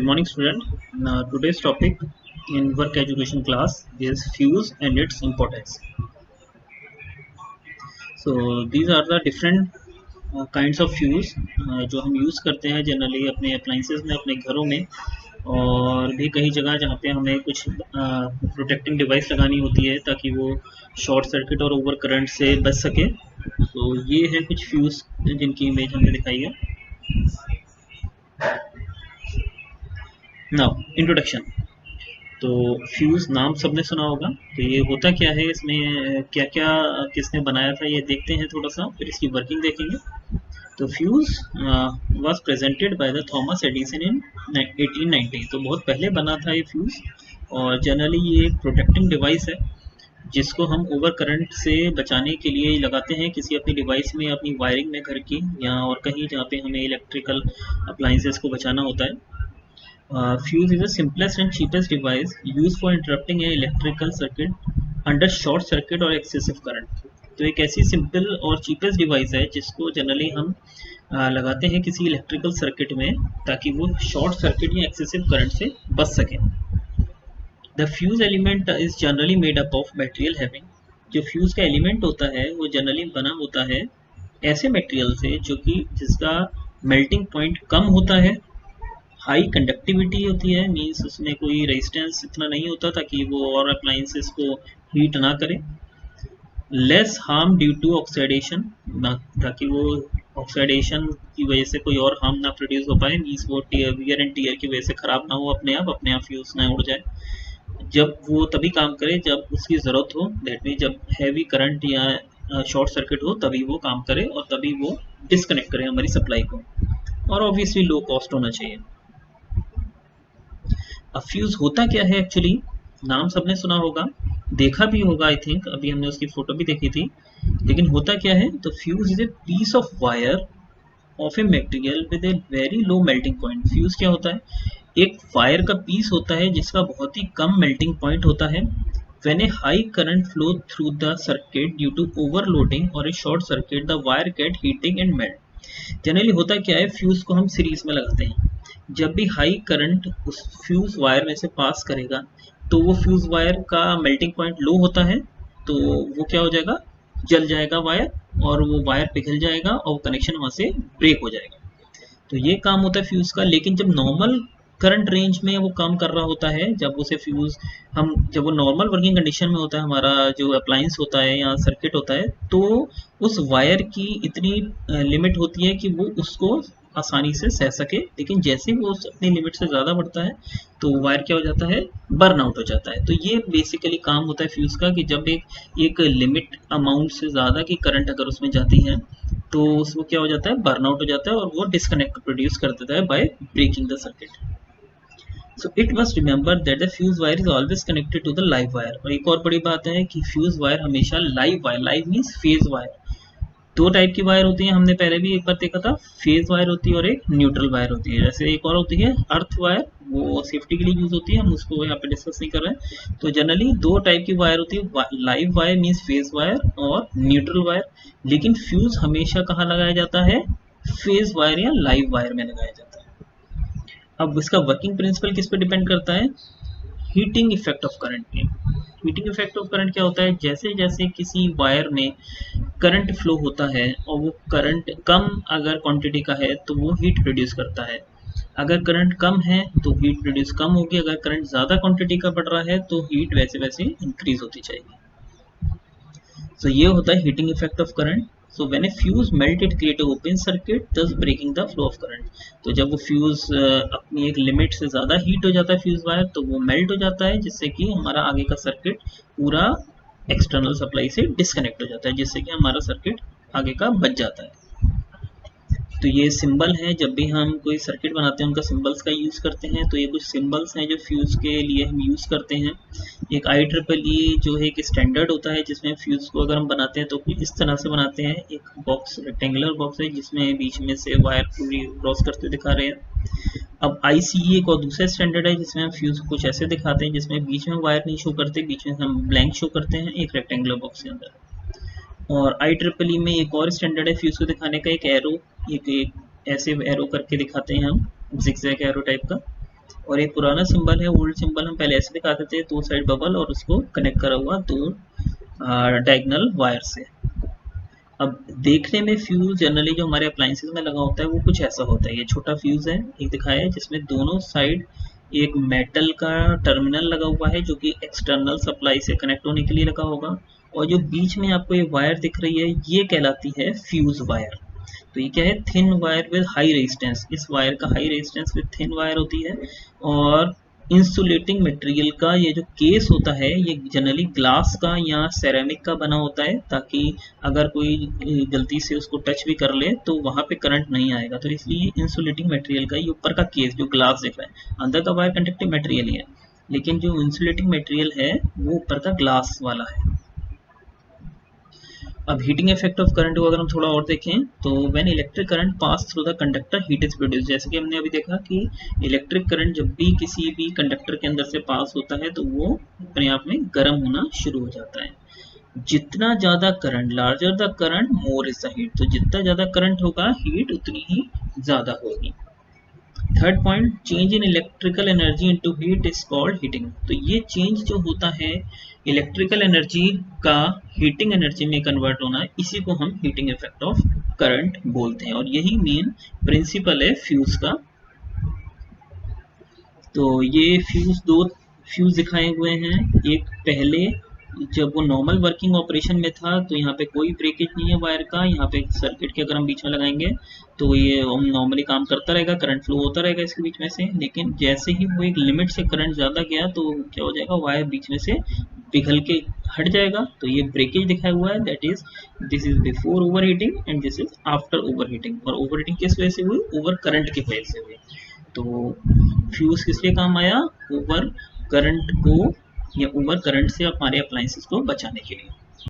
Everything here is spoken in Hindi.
Good morning, student. Today's topic in work education class is fuse and its importance. So these are the different kinds of fuse जो हम यूज़ करते हैं जनरली अपने अप्लाइंसेस में, अपने घरों में, और भी कई जगह जहाँ पे हमें कुछ प्रोटेक्टिंग डिवाइस लगानी होती है ताकि वो शॉर्ट सर्किट और ओवर करंट से बच सके। तो ये है कुछ फ्यूज़ जिनकी इमेज हमने दिखाई है। Now introduction. तो फ्यूज़ नाम सबने सुना होगा। तो ये होता क्या है, इसमें क्या क्या किसने बनाया था ये देखते हैं थोड़ा सा, फिर इसकी वर्किंग देखेंगे। तो fuse was presented by the Thomas Edison in 1890। तो बहुत पहले बना था ये फ्यूज़, और जनरली ये एक प्रोटेक्टिंग डिवाइस है जिसको हम ओवर करंट से बचाने के लिए लगाते हैं किसी अपनी डिवाइस में, अपनी वायरिंग में घर की, या और कहीं जहाँ पे हमें इलेक्ट्रिकल अप्लाइंसेस को बचाना होता है। Fuse is the simplest and cheapest device used for interrupting an electrical circuit under short circuit or excessive current। तो एक ऐसी सिंपल और चीपेस्ट डिवाइस है जिसको जनरली हम लगाते हैं किसी इलेक्ट्रिकल सर्किट में ताकि वो शॉर्ट सर्किट या एक्सेसिव करंट से बच सके। The fuse element is generally made up of material having. जो फ्यूज का एलिमेंट होता है वो जनरली बना होता है ऐसे मटेरियल से जो कि जिसका मेल्टिंग पॉइंट कम होता है, हाई कंडक्टिविटी होती है, मीन्स उसमें कोई रेजिस्टेंस इतना नहीं होता ताकि वो और अप्लाइंसेस को हीट ना करे, less harm due to oxidation, ताकि वो ऑक्सीडेशन की वजह से कोई और हार्म ना प्रोड्यूस हो पाए, मीन्स वो वियर एंड टियर की वजह से ख़राब ना हो, अपने आप फ्यूज ना उड़ जाए। जब वो तभी काम करे जब उसकी ज़रूरत हो, दैट मीन जब हैवी करंट या शॉर्ट सर्किट हो तभी वो काम करे और तभी वो डिस्कनेक्ट करे हमारी सप्लाई को, और ऑब्वियसली लो कॉस्ट होना चाहिए। अब फ्यूज होता क्या है एक्चुअली, नाम सबने सुना होगा, देखा भी होगा आई थिंक, अभी हमने उसकी फोटो भी देखी थी। लेकिन होता क्या है, तो fuse is a piece of wire of a material with a very low melting point. Fuse क्या होता है, एक वायर का पीस होता है जिसका बहुत ही कम मेल्टिंग पॉइंट होता है। When a high current flow through the circuit due to overloading or a short circuit, the wire get heating and melt। Generally होता क्या है, फ्यूज को हम सीरीज में लगाते हैं। जब भी हाई करंट उस फ्यूज वायर में से पास करेगा तो वो फ्यूज वायर का मेल्टिंग पॉइंट लो होता है, तो वो क्या हो जाएगा, जल जाएगा वायर, और वो वायर पिघल जाएगा और कनेक्शन वहाँ से ब्रेक हो जाएगा। तो ये काम होता है फ्यूज का। लेकिन जब नॉर्मल करंट रेंज में वो काम कर रहा होता है, जब उसे फ्यूज जब वो नॉर्मल वर्किंग कंडीशन में होता है, हमारा जो अप्लायंस होता है या सर्किट होता है, तो उस वायर की इतनी लिमिट होती है कि वो उसको आसानी से सह सके। लेकिन जैसे ही वो अपनी लिमिट से ज़्यादा बढ़ता है तो वायर क्या हो जाता है, बर्न आउट हो जाता है। तो ये बेसिकली काम होता है फ्यूज़ का कि जब एक लिमिट अमाउंट से ज़्यादा की करंट अगर उसमें जाती है तो उसको क्या हो जाता है, बर्न आउट हो जाता है और वो डिस्कनेक्ट प्रोड्यूस कर देता है by breaking the circuit. So it must remember that the fuse wire is always connected to the live wire। और एक और बड़ी बात है कि फ्यूज वायर हमेशा live wire, live means phase wire, दो टाइप की वायर होती है, हमने पहले भी एक बार देखा था, फेज वायर होती है और एक न्यूट्रल वायर होती है। जैसे एक और होती है अर्थ वायर, वो सेफ्टी के लिए यूज होती है, हम उसको यहाँ पे डिस्कस नहीं कर रहे हैं। तो जनरली दो टाइप की वायर होती है, live wire means phase wire और न्यूट्रल वायर। लेकिन फ्यूज हमेशा कहाँ लगाया जाता है, फेज वायर या लाइव वायर में लगाया जाता है। अब इसका वर्किंग प्रिंसिपल किस पे डिपेंड करता है, हीटिंग इफेक्ट ऑफ करंट में। हीटिंग इफेक्ट ऑफ करंट क्या होता है, जैसे जैसे किसी वायर में करंट फ्लो होता है और वो करंट कम अगर क्वांटिटी का है तो वो हीट प्रोड्यूस करता है, अगर करंट कम है तो हीट प्रोड्यूस कम होगी, अगर करंट ज़्यादा क्वांटिटी का बढ़ रहा है तो हीट वैसे वैसे इंक्रीज होती जाएगी। तो ये होता है heating effect of current. So when a fuse melt it create a open circuit, thus breaking the flow of current। तो जब वो फ्यूज अपनी एक लिमिट से ज़्यादा हीट हो जाता है फ्यूज वायर, तो वो मेल्ट हो जाता है जिससे कि हमारा आगे का सर्किट पूरा एक्सटर्नल सप्लाई से डिस्कनेक्ट हो जाता है, जिससे कि हमारा सर्किट आगे का बच जाता है। तो ये सिंबल है, जब भी हम कोई सर्किट बनाते हैं उनका सिंबल्स का यूज़ करते हैं। तो ये कुछ सिंबल्स हैं जो फ्यूज़ के लिए हम यूज़ करते हैं। एक IEEE जो है एक स्टैंडर्ड होता है जिसमें फ्यूज़ को अगर हम बनाते हैं तो कुछ इस तरह से बनाते हैं। एक बॉक्स रेक्टेंगुलर बॉक्स है जिसमें बीच में से वायर पूरी क्रॉस करते दिखा रहे हैं। अब ICE एक और दूसरा स्टैंडर्ड है जिसमें हम फ्यूज़ कुछ ऐसे दिखाते हैं जिसमें बीच में वायर नहीं शो करते, बीच में हम ब्लैंक शो करते हैं एक रेक्टेंगुलर बॉक्स के अंदर। और IEEE में एक और स्टैंडर्ड है फ्यूज़ को दिखाने का, एक एरो, एक ऐसे एरो करके दिखाते हैं हम, जिगजैग एरो टाइप का। और ये पुराना सिंबल है, ओल्ड सिंबल हम पहले ऐसे दिखाते थे, 2 साइड बबल और उसको कनेक्ट करा हुआ 2 डायगोनल वायर से। अब देखने में फ्यूज जनरली जो हमारे अप्लायंसेस में लगा होता है वो कुछ ऐसा होता है। ये छोटा फ्यूज है एक दिखाया है, जिसमें दोनों साइड एक मेटल का टर्मिनल लगा हुआ है जो कि एक्सटर्नल सप्लाई से कनेक्ट होने के लिए लगा होगा, और जो बीच में आपको ये वायर दिख रही है ये कहलाती है फ्यूज वायर। तो ये क्या है, thin wire with high resistance. इस वायर का high resistance with thin wire होती है। और इंसुलेटिंग मटेरियल का ये जो केस होता है ये जनरली ग्लास का या सेरेमिक का बना होता है, ताकि अगर कोई गलती से उसको टच भी कर ले तो वहां पे करंट नहीं आएगा। तो इसलिए इंसुलेटिंग मटेरियल का ये ऊपर का केस जो ग्लास दिख रहा है, अंदर का वायर कंडक्टिव मटेरियल ही है, लेकिन जो इंसुलेटिंग मटेरियल है वो ऊपर का ग्लास वाला है। अब हीटिंग इफेक्ट ऑफ करंट को अगर हम थोड़ा और देखें तो when electric current pass through the conductor heat is produce. जैसे कि हमने अभी देखा कि इलेक्ट्रिक करंट जब भी किसी भी कंडक्टर के अंदर से पास होता है तो वो अपने आप में गर्म होना शुरू हो जाता है। जितना ज्यादा current, larger the current more is the heat. तो जितना ज्यादा करंट होगा हीट उतनी ही ज्यादा होगी। Third point, change in electrical energy into heat is called heating. तो ये चेंज जो होता है इलेक्ट्रिकल एनर्जी का हीटिंग एनर्जी में कन्वर्ट होना, इसी को हम हीटिंग इफेक्ट ऑफ करंट बोलते हैं, और यही मेन प्रिंसिपल है फ्यूज का। तो ये दो फ्यूज दिखाए हुए हैं। एक पहले जब वो नॉर्मल वर्किंग ऑपरेशन में था तो यहाँ पे कोई ब्रेकेज नहीं है वायर का, यहाँ पे सर्किट के अगर हम बीच में लगाएंगे तो ये हम नॉर्मली काम करता रहेगा, करंट फ्लो होता रहेगा इसके बीच में से। लेकिन जैसे ही वो एक लिमिट से करंट ज़्यादा गया तो क्या हो जाएगा, वायर बीच में से पिघल के हट जाएगा। तो ये ब्रेकेज दिखाया हुआ है, that is this is before over heating and this is after over heating. और ओवर हीटिंग किस वजह से हुई, ओवर करंट की वजह से हुई। तो फ्यूज किस लिए काम आया, ओवर करंट को या ओवर करंट से हमारे अप्लायंसेस को बचाने के लिए।